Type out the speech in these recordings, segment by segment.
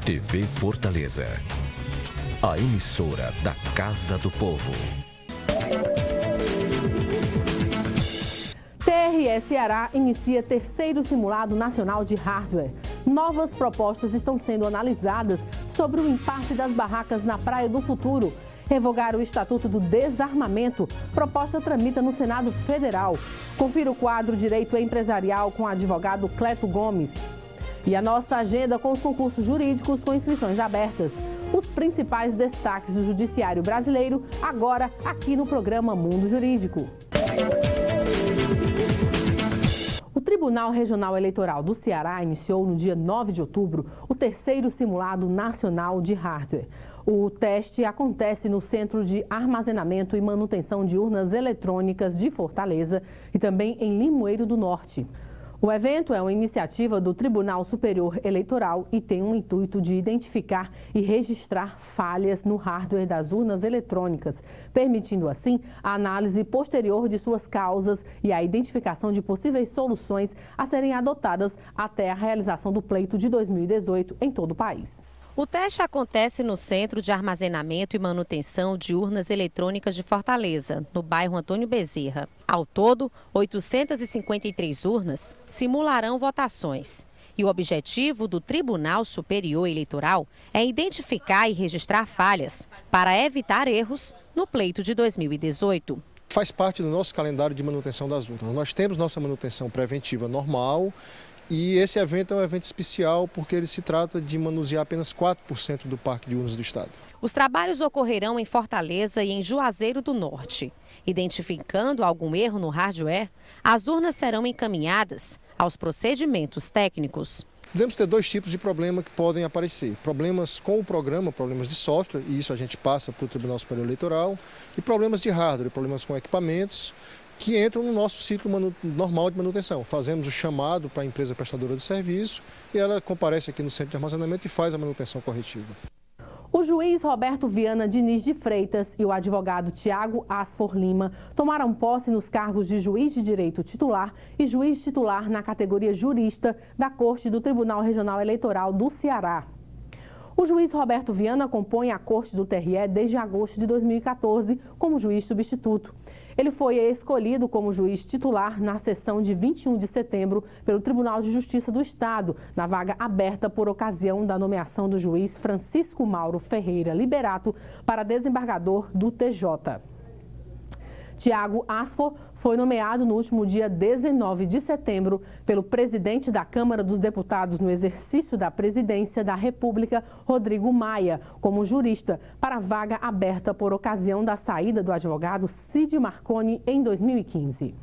TV Fortaleza, a emissora da Casa do Povo. TRE Ceará inicia terceiro simulado nacional de hardware. Novas propostas estão sendo analisadas sobre o impasse das barracas na Praia do Futuro. Revogar o Estatuto do Desarmamento. Proposta tramita no Senado Federal. Confira o quadro Direito Empresarial com o advogado Cleto Gomes. E a nossa agenda com os concursos jurídicos com inscrições abertas. Os principais destaques do Judiciário Brasileiro, agora aqui no programa Mundo Jurídico. O Tribunal Regional Eleitoral do Ceará iniciou no dia 9 de outubro o terceiro simulado nacional de hardware. O teste acontece no Centro de Armazenamento e Manutenção de Urnas Eletrônicas de Fortaleza e também em Limoeiro do Norte. O evento é uma iniciativa do Tribunal Superior Eleitoral e tem o intuito de identificar e registrar falhas no hardware das urnas eletrônicas, permitindo assim a análise posterior de suas causas e a identificação de possíveis soluções a serem adotadas até a realização do pleito de 2018 em todo o país. O teste acontece no Centro de Armazenamento e Manutenção de Urnas Eletrônicas de Fortaleza, no bairro Antônio Bezerra. Ao todo, 853 urnas simularão votações. E o objetivo do Tribunal Superior Eleitoral é identificar e registrar falhas para evitar erros no pleito de 2018. Faz parte do nosso calendário de manutenção das urnas. Nós temos nossa manutenção preventiva normal. E esse evento é um evento especial porque ele se trata de manusear apenas 4% do parque de urnas do estado. Os trabalhos ocorrerão em Fortaleza e em Juazeiro do Norte. Identificando algum erro no hardware, as urnas serão encaminhadas aos procedimentos técnicos. Podemos ter dois tipos de problema que podem aparecer. Problemas com o programa, problemas de software, e isso a gente passa para o Tribunal Superior Eleitoral, e problemas de hardware, problemas com equipamentos, que entram no nosso ciclo normal de manutenção. Fazemos o chamado para a empresa prestadora de serviço e ela comparece aqui no centro de armazenamento e faz a manutenção corretiva. O juiz Roberto Viana Diniz de Freitas e o advogado Tiago Asfor Lima tomaram posse nos cargos de juiz de direito titular e juiz titular na categoria jurista da Corte do Tribunal Regional Eleitoral do Ceará. O juiz Roberto Viana compõe a Corte do TRE desde agosto de 2014 como juiz substituto. Ele foi escolhido como juiz titular na sessão de 21 de setembro pelo Tribunal de Justiça do Estado, na vaga aberta por ocasião da nomeação do juiz Francisco Mauro Ferreira Liberato para desembargador do TJ. Tiago Asfor foi nomeado no último dia 19 de setembro pelo presidente da Câmara dos Deputados no exercício da presidência da República, Rodrigo Maia, como jurista para a vaga aberta por ocasião da saída do advogado Cid Marconi em 2015.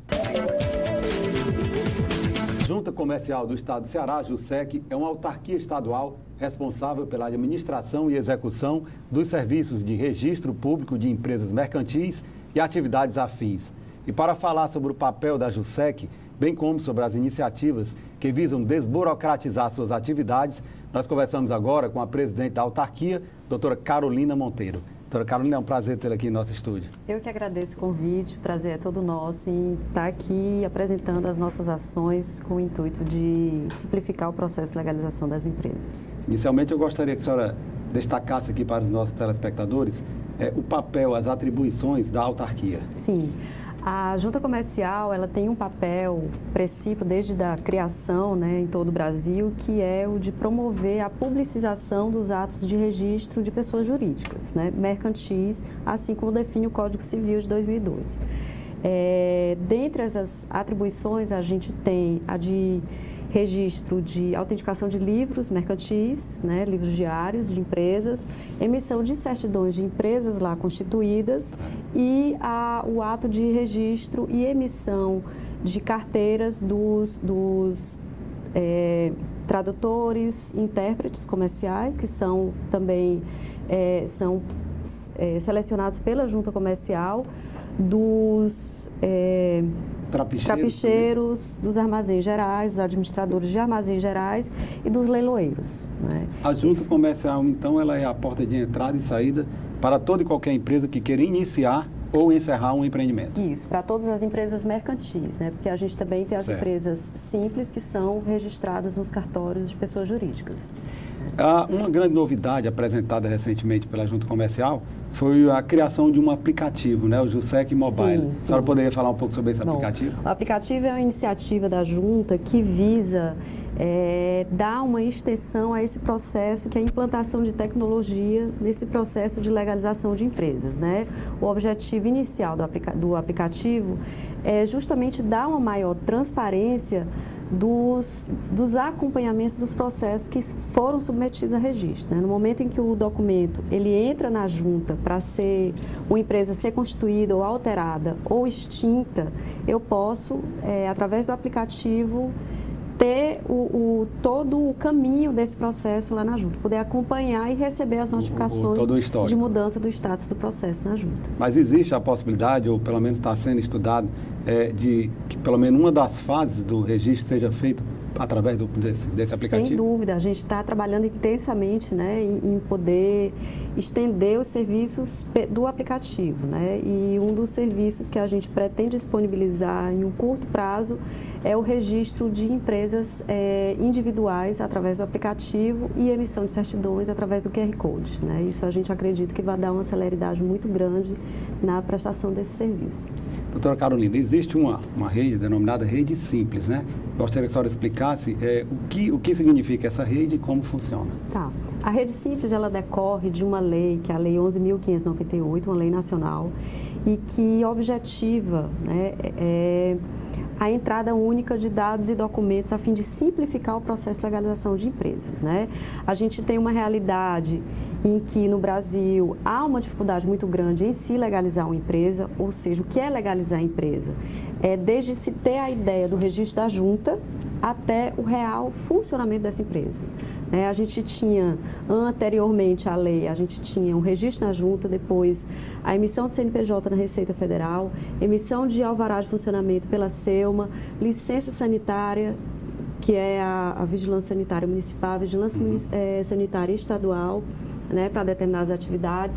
Junta Comercial do Estado do Ceará, JUSEC, é uma autarquia estadual responsável pela administração e execução dos serviços de registro público de empresas mercantis e atividades afins. E para falar sobre o papel da JUSEC, bem como sobre as iniciativas que visam desburocratizar suas atividades, nós conversamos agora com a presidente da autarquia, doutora Carolina Monteiro. Doutora Carolina, é um prazer tê-la aqui em nosso estúdio. Eu que agradeço o convite, o prazer é todo nosso em estar aqui apresentando as nossas ações com o intuito de simplificar o processo de legalização das empresas. Inicialmente, eu gostaria que a senhora destacasse aqui para os nossos telespectadores o papel, as atribuições da autarquia. Sim. A Junta Comercial, ela tem um papel princípio desde a criação, em todo o Brasil, que é o de promover a publicização dos atos de registro de pessoas jurídicas, mercantis, assim como define o Código Civil de 2002. Dentre essas atribuições, a gente tem a de registro de autenticação de livros mercantis, livros diários de empresas, emissão de certidões de empresas lá constituídas e o ato de registro e emissão de carteiras dos tradutores, intérpretes comerciais, que são também selecionados pela Junta Comercial, dos trapicheiros, dos armazéns gerais, dos administradores de armazéns gerais e dos leiloeiros. A Junta Comercial, então, ela é a porta de entrada e saída para toda e qualquer empresa que queira iniciar ou encerrar um empreendimento. Isso, para todas as empresas mercantis, né? Porque a gente também tem as empresas simples que são registradas nos cartórios de pessoas jurídicas. Uma grande novidade apresentada recentemente pela Junta Comercial foi a criação de um aplicativo, né? O JUSEC Mobile. Sim, A senhora poderia falar um pouco sobre esse aplicativo? O aplicativo é uma iniciativa da Junta que visa dar uma extensão a esse processo, que é a implantação de tecnologia nesse processo de legalização de empresas, né? O objetivo inicial do aplicativo é justamente dar uma maior transparência dos acompanhamentos dos processos que foram submetidos a registro, né? No momento em que o documento ele entra na junta para ser uma empresa ser constituída ou alterada ou extinta, eu posso, através do aplicativo, ter todo o caminho desse processo lá na junta, poder acompanhar e receber as notificações de mudança do status do processo na junta. Mas existe a possibilidade, ou pelo menos está sendo estudado, de que pelo menos uma das fases do registro seja feita através desse aplicativo? Sem dúvida, a gente está trabalhando intensamente, né, em poder estender os serviços do aplicativo, né? E um dos serviços que a gente pretende disponibilizar em um curto prazo é o registro de empresas individuais através do aplicativo e emissão de certidões através do QR Code, né? Isso a gente acredita que vai dar uma celeridade muito grande na prestação desse serviço. Doutora Carolina, existe uma rede denominada Rede Simples, né? Gostaria que a senhora explicasse o que significa essa rede e como funciona. Tá. A Rede Simples, ela decorre de uma lei, que é a Lei 11.598, uma lei nacional, e que objetiva, né, a entrada única de dados e documentos a fim de simplificar o processo de legalização de empresas, né? A gente tem uma realidade em que no Brasil há uma dificuldade muito grande em se legalizar uma empresa, ou seja, o que é legalizar a empresa? Desde se ter a ideia do registro da junta até o real funcionamento dessa empresa. A gente tinha, anteriormente à lei, a gente tinha um registro na junta, depois a emissão de CNPJ na Receita Federal, emissão de alvará de funcionamento pela SELMA, licença sanitária, que é a vigilância sanitária municipal, vigilância sanitária estadual, né, para determinadas atividades,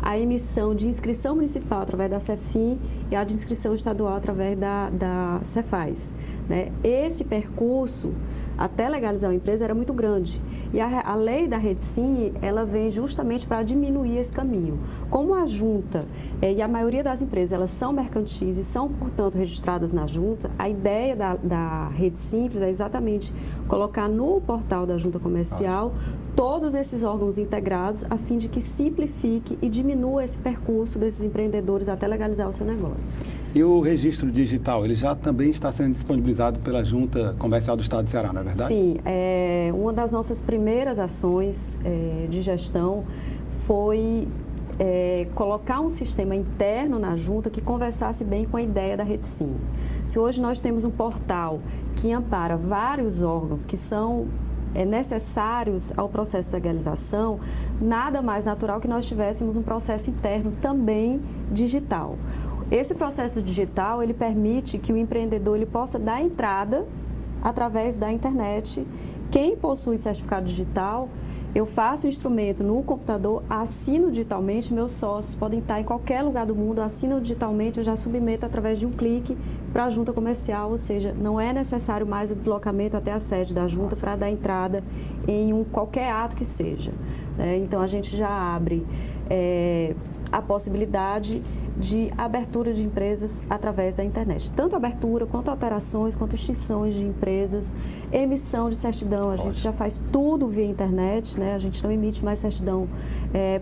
a emissão de inscrição municipal através da CEFIM e a de inscrição estadual através da Cefaz, né? Esse percurso até legalizar uma empresa era muito grande. E a lei da Rede Sim, ela vem justamente para diminuir esse caminho. Como a junta e a maioria das empresas, elas são mercantis e são, portanto, registradas na junta, a ideia da Rede Simples é exatamente colocar no portal da junta comercial todos esses órgãos integrados a fim de que simplifique e diminua esse percurso desses empreendedores até legalizar o seu negócio. E o registro digital, ele já também está sendo disponibilizado pela Junta Comercial do Estado do Ceará, não é verdade? Sim, uma das nossas primeiras ações de gestão foi colocar um sistema interno na junta que conversasse bem com a ideia da Rede Sim. Se hoje nós temos um portal que ampara vários órgãos que são necessários ao processo de legalização, nada mais natural que nós tivéssemos um processo interno também digital. Esse processo digital, ele permite que o empreendedor ele possa dar entrada através da internet. Quem possui certificado digital, eu faço o instrumento no computador, assino digitalmente, meus sócios podem estar em qualquer lugar do mundo, assinam digitalmente, eu já submeto através de um clique para a junta comercial, ou seja, não é necessário mais o deslocamento até a sede da junta para dar entrada em qualquer ato que seja. Então, a gente já abre a possibilidade de abertura de empresas através da internet. Tanto abertura, quanto alterações, quanto extinções de empresas, emissão de certidão, a gente já faz tudo via internet, né? A gente não emite mais certidão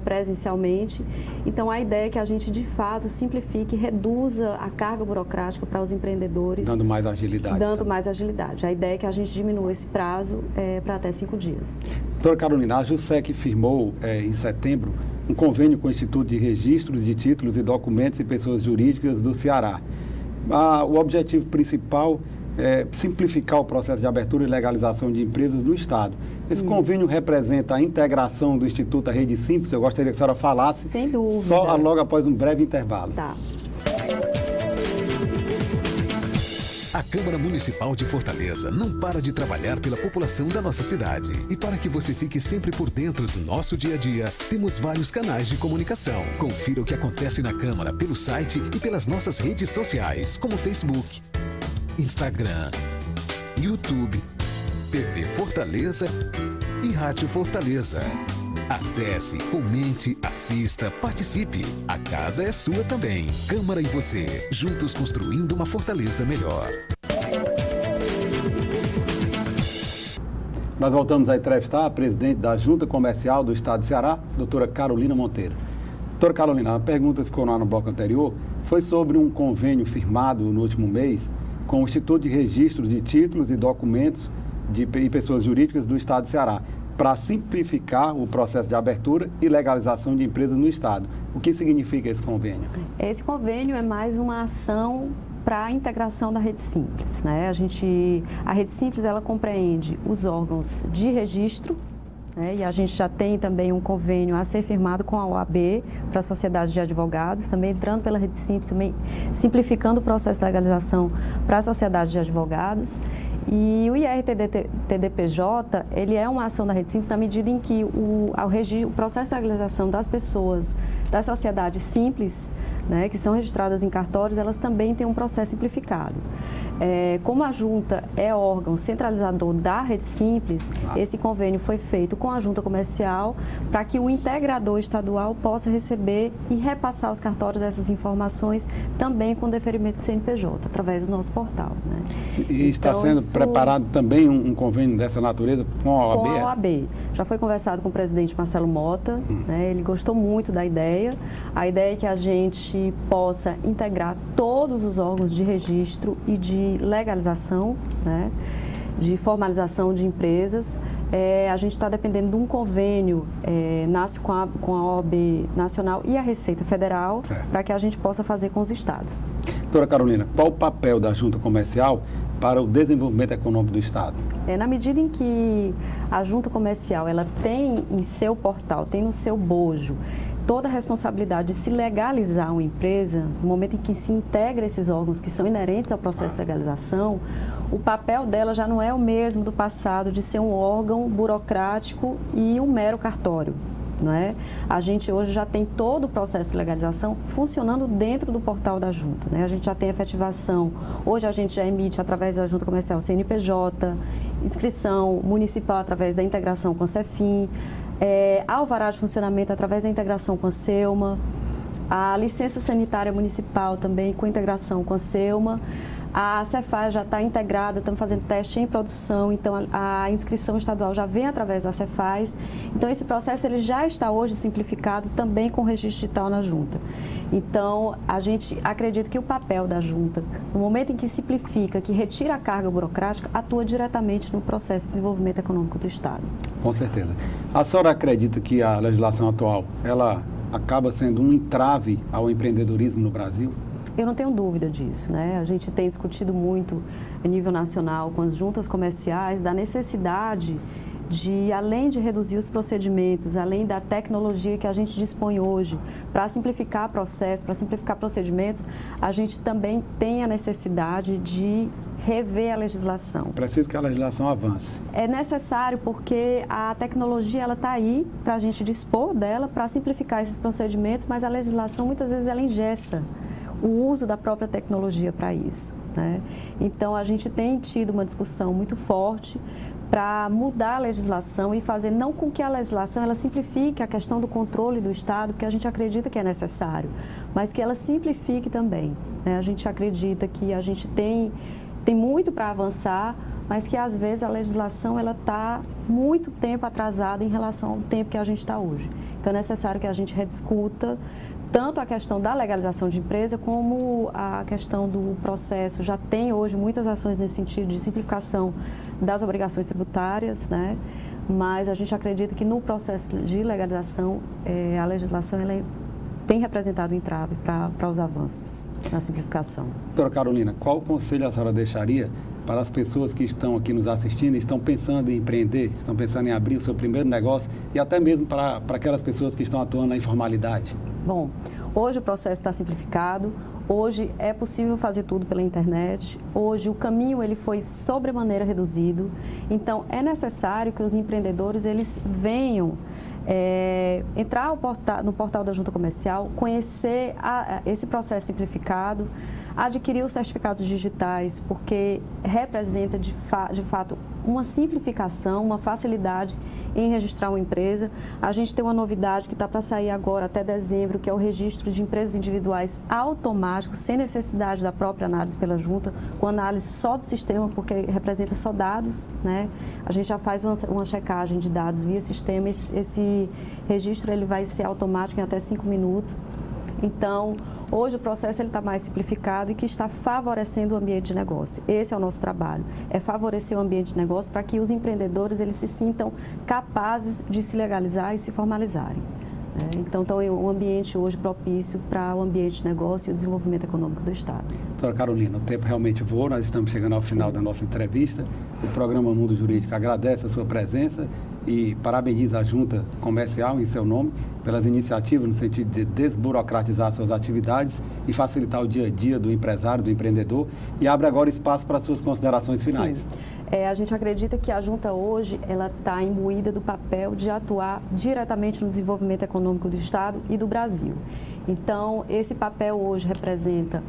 presencialmente. Então, a ideia é que a gente, de fato, simplifique e reduza a carga burocrática para os empreendedores. Dando mais agilidade. Dando mais agilidade. A ideia é que a gente diminua esse prazo para até 5 dias. Doutora Carolina, a JUSEC firmou em setembro um convênio com o Instituto de Registros de Títulos e Documentos e Pessoas Jurídicas do Ceará. O objetivo principal é simplificar o processo de abertura e legalização de empresas no Estado. Esse convênio representa a integração do Instituto à Rede Simples. Eu gostaria que a senhora falasse. Sem dúvida. Só logo após um breve intervalo. Tá. A Câmara Municipal de Fortaleza não para de trabalhar pela população da nossa cidade. E para que você fique sempre por dentro do nosso dia a dia, temos vários canais de comunicação. Confira o que acontece na Câmara pelo site e pelas nossas redes sociais, como Facebook, Instagram, YouTube, TV Fortaleza e Rádio Fortaleza. Acesse, comente, assista, participe. A casa é sua também. Câmara e você, juntos construindo uma Fortaleza melhor. Nós voltamos a entrevistar a presidente da Junta Comercial do Estado de Ceará, doutora Carolina Monteiro. Doutora Carolina, a pergunta que ficou lá no bloco anterior foi sobre um convênio firmado no último mês com o Instituto de Registros de Títulos e Documentos e Pessoas Jurídicas do Estado de Ceará, para simplificar o processo de abertura e legalização de empresas no Estado. O que significa esse convênio? Esse convênio é mais uma ação para a integração da Rede Simples, né? A Rede Simples, ela compreende os órgãos de registro, né? E a gente já tem também um convênio a ser firmado com a OAB para a Sociedade de Advogados, também entrando pela Rede Simples, também simplificando o processo de legalização para a Sociedade de Advogados. E o IRTDPJ, ele é uma ação da Rede Simples na medida em que o processo de legalização das pessoas da sociedade simples, né, que são registradas em cartórios, elas também têm um processo simplificado. Como a Junta é órgão centralizador da Rede Simples, esse convênio foi feito com a Junta Comercial para que o integrador estadual possa receber e repassar aos cartórios essas informações também com deferimento do CNPJ, através do nosso portal, né? E está sendo preparado também um convênio dessa natureza com a OAB? Com a OAB. Já foi conversado com o presidente Marcelo Mota, né? Ele gostou muito da ideia. A ideia é que a gente possa integrar todos os órgãos de registro e de legalização, né, de formalização de empresas. A gente está dependendo de um convênio nasce com a OAB Nacional e a Receita Federal, para que a gente possa fazer com os estados. Doutora Carolina, qual o papel da Junta Comercial para o desenvolvimento econômico do Estado? Na medida em que a Junta Comercial ela tem em seu portal, tem no seu bojo, toda a responsabilidade de se legalizar uma empresa, no momento em que se integra esses órgãos que são inerentes ao processo de legalização, o papel dela já não é o mesmo do passado de ser um órgão burocrático e um mero cartório, não é? A gente hoje já tem todo o processo de legalização funcionando dentro do portal da Junta, né? A gente já tem efetivação, hoje a gente já emite através da Junta Comercial CNPJ, inscrição municipal através da integração com a Cefim, alvará de funcionamento através da integração com a Selma, a licença sanitária municipal também com integração com a Selma, a Cefaz já está integrada, estamos fazendo teste em produção, então a inscrição estadual já vem através da Cefaz. Então esse processo ele já está hoje simplificado também com o registro digital na Junta. Então a gente acredita que o papel da Junta, no momento em que simplifica, que retira a carga burocrática, atua diretamente no processo de desenvolvimento econômico do Estado. Com certeza. A senhora acredita que a legislação atual, ela acaba sendo um entrave ao empreendedorismo no Brasil? Eu não tenho dúvida disso, né? A gente tem discutido muito a nível nacional com as juntas comerciais da necessidade de, além de reduzir os procedimentos, além da tecnologia que a gente dispõe hoje para simplificar processos, para simplificar procedimentos, a gente também tem a necessidade de rever a legislação. Preciso que a legislação avance. É necessário porque a tecnologia ela está aí para a gente dispor dela, para simplificar esses procedimentos, mas a legislação muitas vezes ela engessa o uso da própria tecnologia para isso, né? Então a gente tem tido uma discussão muito forte para mudar a legislação e fazer não com que a legislação ela simplifique a questão do controle do Estado, que a gente acredita que é necessário, mas que ela simplifique também, né? A gente acredita que a gente tem muito para avançar, mas que às vezes a legislação ela está muito tempo atrasada em relação ao tempo que a gente está hoje. Então é necessário que a gente rediscuta tanto a questão da legalização de empresa como a questão do processo. Já tem hoje muitas ações nesse sentido de simplificação das obrigações tributárias, né? Mas a gente acredita que no processo de legalização a legislação ela tem representado um entrave para os avanços na simplificação. Doutora Carolina, qual conselho a senhora deixaria para as pessoas que estão aqui nos assistindo e estão pensando em empreender, estão pensando em abrir o seu primeiro negócio e até mesmo para aquelas pessoas que estão atuando na informalidade? Bom, hoje o processo está simplificado, Hoje é possível fazer tudo pela internet, hoje o caminho ele foi sobremaneira reduzido, então é necessário que os empreendedores eles venham entrar no portal da Junta Comercial, conhecer esse processo simplificado, adquirir os certificados digitais, porque representa de fato uma simplificação, uma facilidade em registrar uma empresa. A gente tem uma novidade que está para sair agora até dezembro, que é o registro de empresas individuais automático, sem necessidade da própria análise pela Junta, com análise só do sistema, porque representa só dados, né? A gente já faz uma checagem de dados via sistema, esse registro ele vai ser automático em até 5 minutos. Então, hoje o processo está mais simplificado e que está favorecendo o ambiente de negócio. Esse é o nosso trabalho, é favorecer o ambiente de negócio para que os empreendedores eles se sintam capazes de se legalizar e se formalizarem. Então, é um ambiente hoje propício para o ambiente de negócio e o desenvolvimento econômico do Estado. Doutora Carolina, o tempo realmente voa, nós estamos chegando ao final da nossa entrevista. O programa Mundo Jurídico agradece a sua presença e parabeniza a Junta Comercial, em seu nome, pelas iniciativas no sentido de desburocratizar suas atividades e facilitar o dia a dia do empresário, do empreendedor, e abre agora espaço para as suas considerações finais. A gente acredita que a Junta hoje ela está imbuída do papel de atuar diretamente no desenvolvimento econômico do Estado e do Brasil. Então, esse papel hoje representa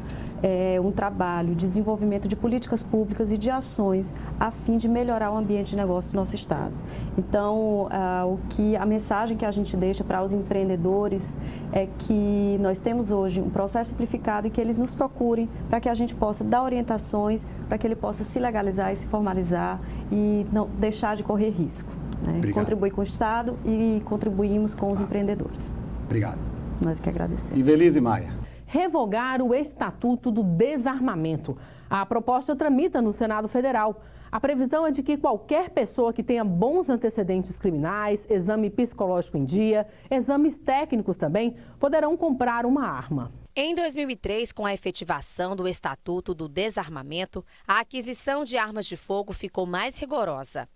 um trabalho de desenvolvimento de políticas públicas e de ações a fim de melhorar o ambiente de negócio do nosso Estado. Então, a mensagem que a gente deixa para os empreendedores é que nós temos hoje um processo simplificado e que eles nos procurem para que a gente possa dar orientações, para que ele possa se legalizar e se formalizar e não deixar de correr risco. Né? Contribuir com o Estado e contribuímos com os empreendedores. Obrigado. Nós que agradecemos. Ivelise Maia. Revogar o Estatuto do Desarmamento. A proposta tramita no Senado Federal. A previsão é de que qualquer pessoa que tenha bons antecedentes criminais, exame psicológico em dia, exames técnicos também, poderão comprar uma arma. Em 2003, com a efetivação do Estatuto do Desarmamento, a aquisição de armas de fogo ficou mais rigorosa.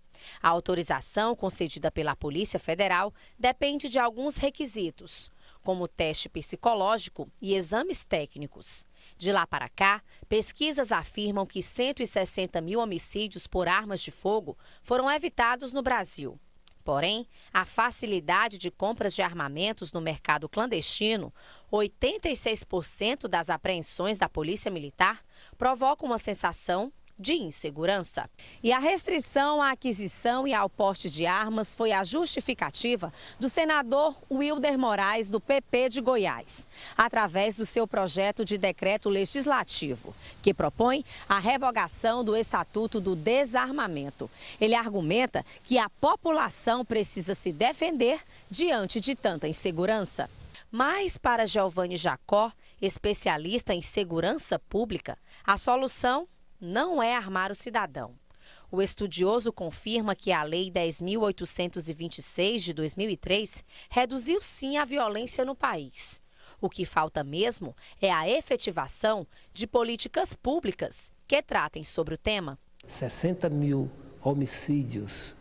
A autorização concedida pela Polícia Federal depende de alguns requisitos, como teste psicológico e exames técnicos. De lá para cá, pesquisas afirmam que 160 mil homicídios por armas de fogo foram evitados no Brasil. Porém, a facilidade de compras de armamentos no mercado clandestino, 86% das apreensões da Polícia Militar, provoca uma sensação de insegurança. E a restrição à aquisição e ao porte de armas foi a justificativa do senador Wilder Moraes, do PP de Goiás, através do seu projeto de decreto legislativo, que propõe a revogação do Estatuto do Desarmamento. Ele argumenta que a população precisa se defender diante de tanta insegurança. Mas, para Geovane Jacó, especialista em segurança pública, a solução não é armar o cidadão. O estudioso confirma que a Lei 10.826 de 2003 reduziu sim a violência no país. O que falta mesmo é a efetivação de políticas públicas que tratem sobre o tema. 60 mil homicídios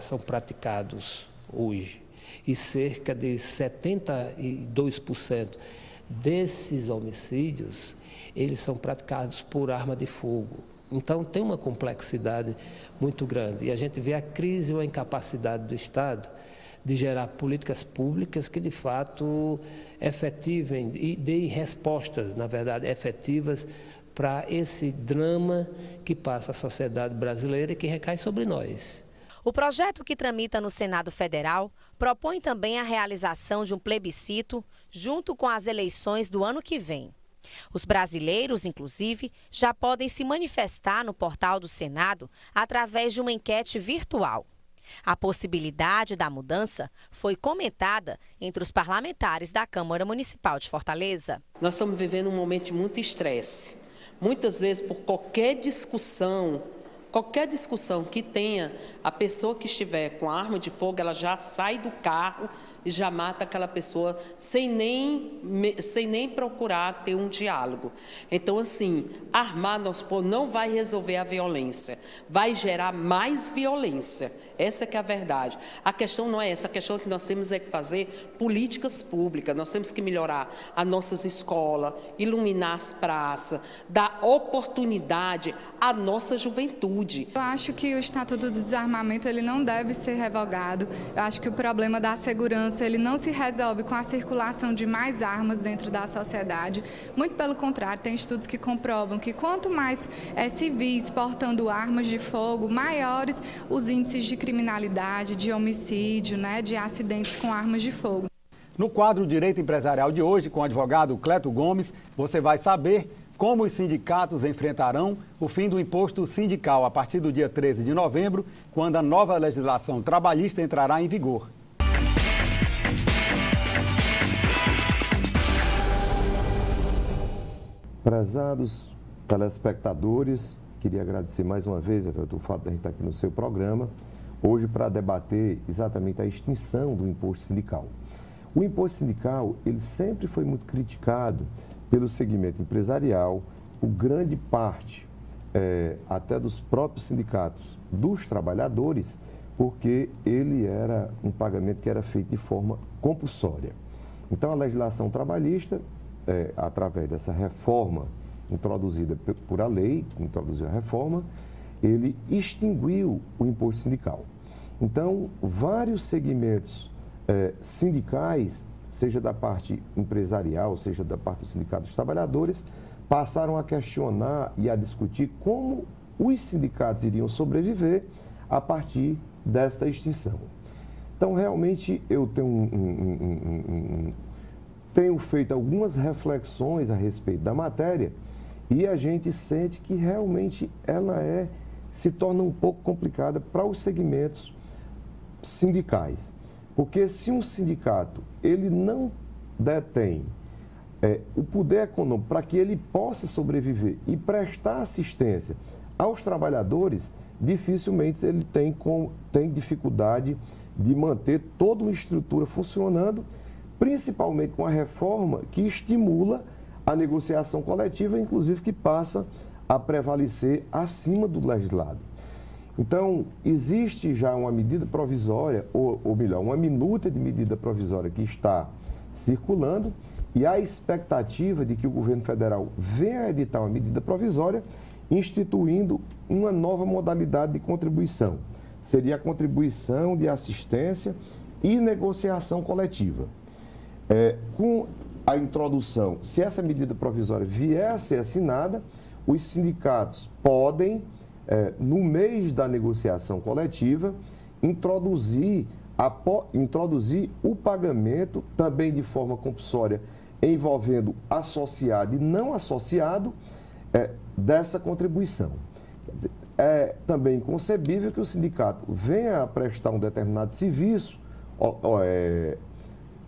são praticados hoje e cerca de 72% desses homicídios eles são praticados por arma de fogo. Então, tem uma complexidade muito grande. E a gente vê a crise ou a incapacidade do Estado de gerar políticas públicas que, de fato, efetivem e deem respostas, na verdade, efetivas para esse drama que passa a sociedade brasileira e que recai sobre nós. O projeto que tramita no Senado Federal propõe também a realização de um plebiscito junto com as eleições do ano que vem. Os brasileiros, inclusive, já podem se manifestar no portal do Senado através de uma enquete virtual. A possibilidade da mudança foi comentada entre os parlamentares da Câmara Municipal de Fortaleza. Nós estamos vivendo um momento de muito estresse. Muitas vezes, por qualquer discussão que tenha, a pessoa que estiver com a arma de fogo, ela já sai do carro e já mata aquela pessoa sem nem procurar ter um diálogo. Então, assim, armar nosso povo não vai resolver a violência, vai gerar mais violência. Essa que é a verdade. A questão não é essa, a questão é que nós temos é que fazer políticas públicas, nós temos que melhorar as nossas escolas, iluminar as praças, dar oportunidade à nossa juventude. Eu acho que o Estatuto do Desarmamento ele não deve ser revogado. Eu acho que o problema da segurança ele não se resolve com a circulação de mais armas dentro da sociedade. Muito pelo contrário, tem estudos que comprovam que quanto mais civis portando armas de fogo, maiores os índices de criminalidade, de homicídio, né, de acidentes com armas de fogo. No quadro Direito Empresarial de hoje, com o advogado Cleto Gomes, você vai saber como os sindicatos enfrentarão o fim do imposto sindical a partir do dia 13 de novembro, quando a nova legislação trabalhista entrará em vigor. Prezados telespectadores, queria agradecer mais uma vez o fato de a gente estar aqui no seu programa, hoje para debater exatamente a extinção do imposto sindical. O imposto sindical, ele sempre foi muito criticado pelo segmento empresarial, por grande parte até dos próprios sindicatos dos trabalhadores, porque ele era um pagamento que era feito de forma compulsória. Então, a legislação trabalhista, através dessa reforma introduzida por a lei, que introduziu a reforma, ele extinguiu o imposto sindical. Então, vários segmentos sindicais, seja da parte empresarial, seja da parte do sindicato dos trabalhadores, passaram a questionar e a discutir como os sindicatos iriam sobreviver a partir desta extinção. Então, realmente, eu tenho feito algumas reflexões a respeito da matéria e a gente sente que realmente ela se torna um pouco complicada para os segmentos sindicais. Porque se um sindicato ele não detém o poder econômico para que ele possa sobreviver e prestar assistência aos trabalhadores, dificilmente ele tem dificuldade de manter toda uma estrutura funcionando, principalmente com a reforma que estimula a negociação coletiva, inclusive que passa a prevalecer acima do legislado. Então, existe já uma medida provisória, ou melhor, uma minuta de medida provisória que está circulando e há expectativa de que o governo federal venha a editar uma medida provisória instituindo uma nova modalidade de contribuição. Seria a contribuição de assistência e negociação coletiva. Com a introdução, se essa medida provisória vier a ser assinada, os sindicatos podem, no mês da negociação coletiva, introduzir o pagamento, também de forma compulsória, envolvendo associado e não associado, dessa contribuição. Quer dizer, é também concebível que o sindicato venha a prestar um determinado serviço,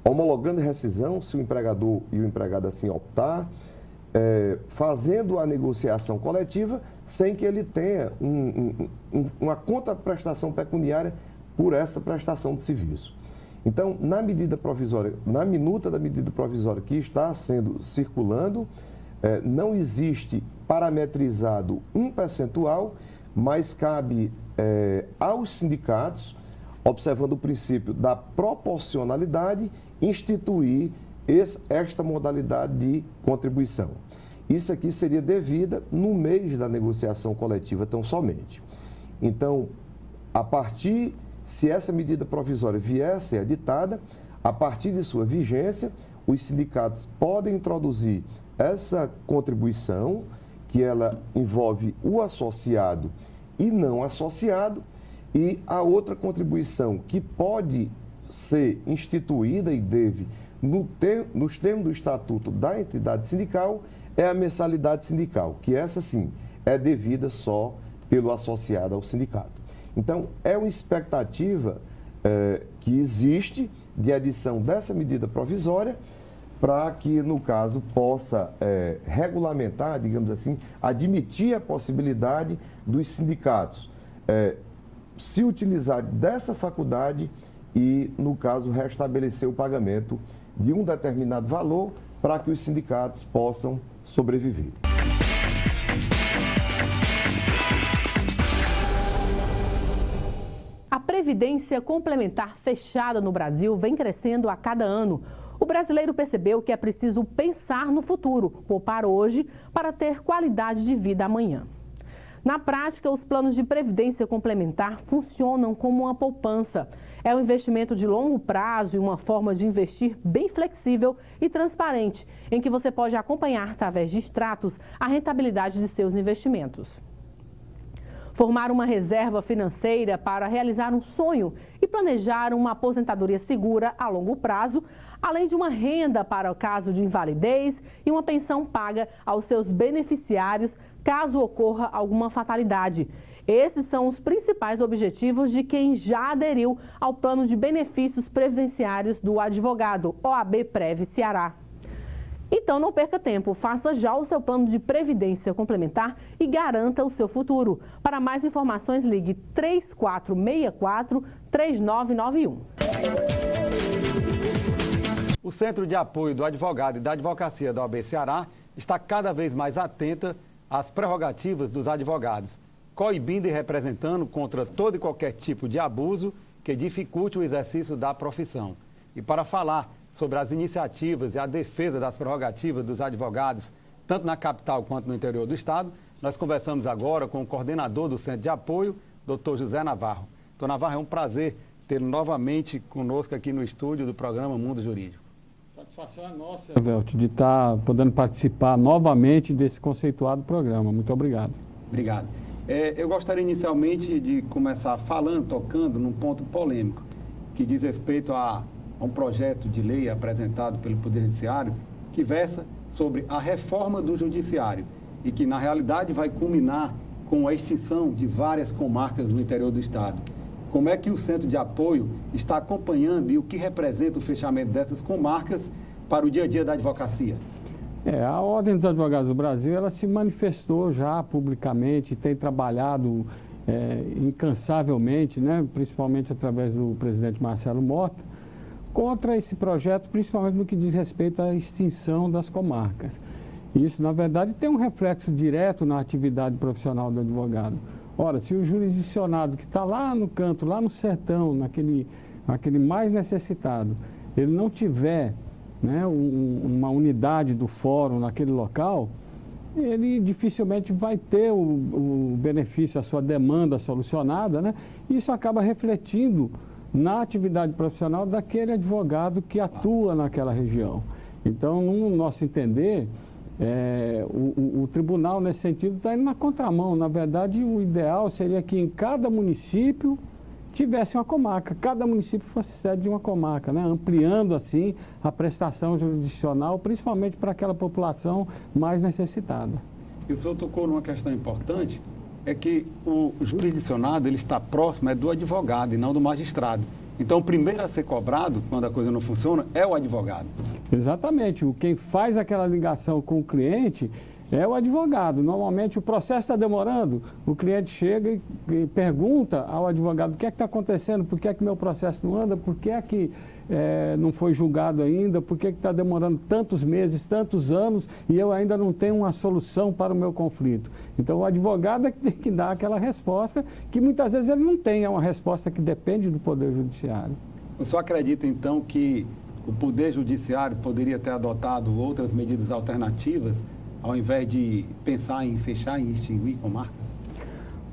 homologando a rescisão, se o empregador e o empregado assim optar, fazendo a negociação coletiva sem que ele tenha uma contraprestação pecuniária por essa prestação de serviço. Então, na medida provisória, na minuta da medida provisória que está sendo circulando, não existe parametrizado um percentual, mas cabe aos sindicatos, observando o princípio da proporcionalidade, instituir esta modalidade de contribuição. Isso aqui seria devida no mês da negociação coletiva tão somente. Então, se essa medida provisória vier a ser editada, a partir de sua vigência, os sindicatos podem introduzir essa contribuição, que ela envolve o associado e não associado, e a outra contribuição que pode ser instituída e deve, nos termos do estatuto da entidade sindical, é a mensalidade sindical, que essa sim é devida só pelo associado ao sindicato. Então, é uma expectativa que existe de edição dessa medida provisória para que, no caso, possa regulamentar, digamos assim, admitir a possibilidade dos sindicatos se utilizar dessa faculdade e, no caso, restabelecer o pagamento de um determinado valor para que os sindicatos possam sobreviver. A previdência complementar fechada no Brasil vem crescendo a cada ano. O brasileiro percebeu que é preciso pensar no futuro, poupar hoje para ter qualidade de vida amanhã. Na prática, os planos de previdência complementar funcionam como uma poupança. É um investimento de longo prazo e uma forma de investir bem flexível e transparente, em que você pode acompanhar através de extratos a rentabilidade de seus investimentos. Formar uma reserva financeira para realizar um sonho e planejar uma aposentadoria segura a longo prazo, além de uma renda para o caso de invalidez e uma pensão paga aos seus beneficiários caso ocorra alguma fatalidade. Esses são os principais objetivos de quem já aderiu ao plano de benefícios previdenciários do advogado OAB-Prev Ceará. Então não perca tempo, faça já o seu plano de previdência complementar e garanta o seu futuro. Para mais informações, ligue 3464-3991. O Centro de Apoio do Advogado e da Advocacia da OAB Ceará está cada vez mais atenta às prerrogativas dos advogados, coibindo e representando contra todo e qualquer tipo de abuso que dificulte o exercício da profissão. E para falar sobre as iniciativas e a defesa das prerrogativas dos advogados, tanto na capital quanto no interior do estado, nós conversamos agora com o coordenador do Centro de Apoio, Dr. José Navarro. Dr. Navarro, é um prazer tê-lo novamente conosco aqui no estúdio do programa Mundo Jurídico. Satisfação é nossa, Velt, de estar podendo participar novamente desse conceituado programa. Muito obrigado. Obrigado. Eu gostaria inicialmente de começar tocando num ponto polêmico, que diz respeito a um projeto de lei apresentado pelo Poder Judiciário que versa sobre a reforma do Judiciário e que, na realidade, vai culminar com a extinção de várias comarcas no interior do estado. Como é que o Centro de Apoio está acompanhando e o que representa o fechamento dessas comarcas para o dia a dia da advocacia? A Ordem dos Advogados do Brasil, ela se manifestou já publicamente, tem trabalhado incansavelmente, né, principalmente através do presidente Marcelo Mota, contra esse projeto, principalmente no que diz respeito à extinção das comarcas. Isso, na verdade, tem um reflexo direto na atividade profissional do advogado. Ora, se o jurisdicionado que está lá no canto, lá no sertão, naquele mais necessitado, ele não tiver, né, uma unidade do fórum naquele local, ele dificilmente vai ter o benefício, a sua demanda solucionada, né? Isso acaba refletindo na atividade profissional daquele advogado que atua naquela região. Então, no nosso entender, o tribunal, nesse sentido, está indo na contramão. Na verdade, o ideal seria que em cada município tivesse uma comarca, cada município fosse sede de uma comarca, né? Ampliando, assim, a prestação jurisdicional, principalmente para aquela população mais necessitada. E o senhor tocou numa questão importante, é que o jurisdicionado ele está próximo do advogado e não do magistrado. Então, o primeiro a ser cobrado, quando a coisa não funciona, é o advogado. Exatamente. Quem faz aquela ligação com o cliente é o advogado. Normalmente, o processo está demorando, o cliente chega e pergunta ao advogado o que é que está acontecendo, por que é que meu processo não anda, por que é que não foi julgado ainda, por que está demorando tantos meses, tantos anos e eu ainda não tenho uma solução para o meu conflito. Então, o advogado é que tem que dar aquela resposta que muitas vezes ele não tem, é uma resposta que depende do Poder Judiciário. O senhor acredita, então, que o Poder Judiciário poderia ter adotado outras medidas alternativas ao invés de pensar em fechar e extinguir comarcas?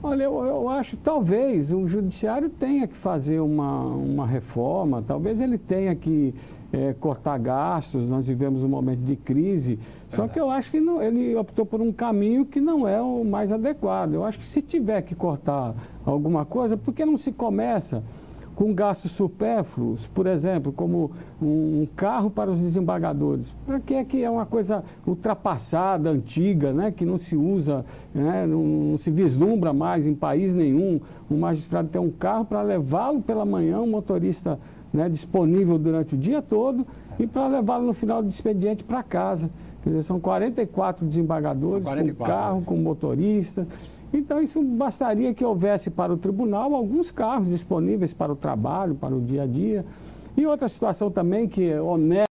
Olha, eu acho que talvez o Judiciário tenha que fazer uma reforma, talvez ele tenha que cortar gastos, nós vivemos um momento de crise, só que eu acho que ele optou por um caminho que não é o mais adequado. Eu acho que se tiver que cortar alguma coisa, por que não se começa com gastos supérfluos, por exemplo, como um carro para os desembargadores? Para que é uma coisa ultrapassada, antiga, né, que não se usa, né, não se vislumbra mais em país nenhum, um magistrado ter um carro para levá-lo pela manhã, um motorista, né, disponível durante o dia todo e para levá-lo no final do expediente para casa. Quer dizer, são 44 desembargadores, com carro, com motorista. Então, isso bastaria que houvesse para o tribunal alguns carros disponíveis para o trabalho, para o dia a dia. E outra situação também que onera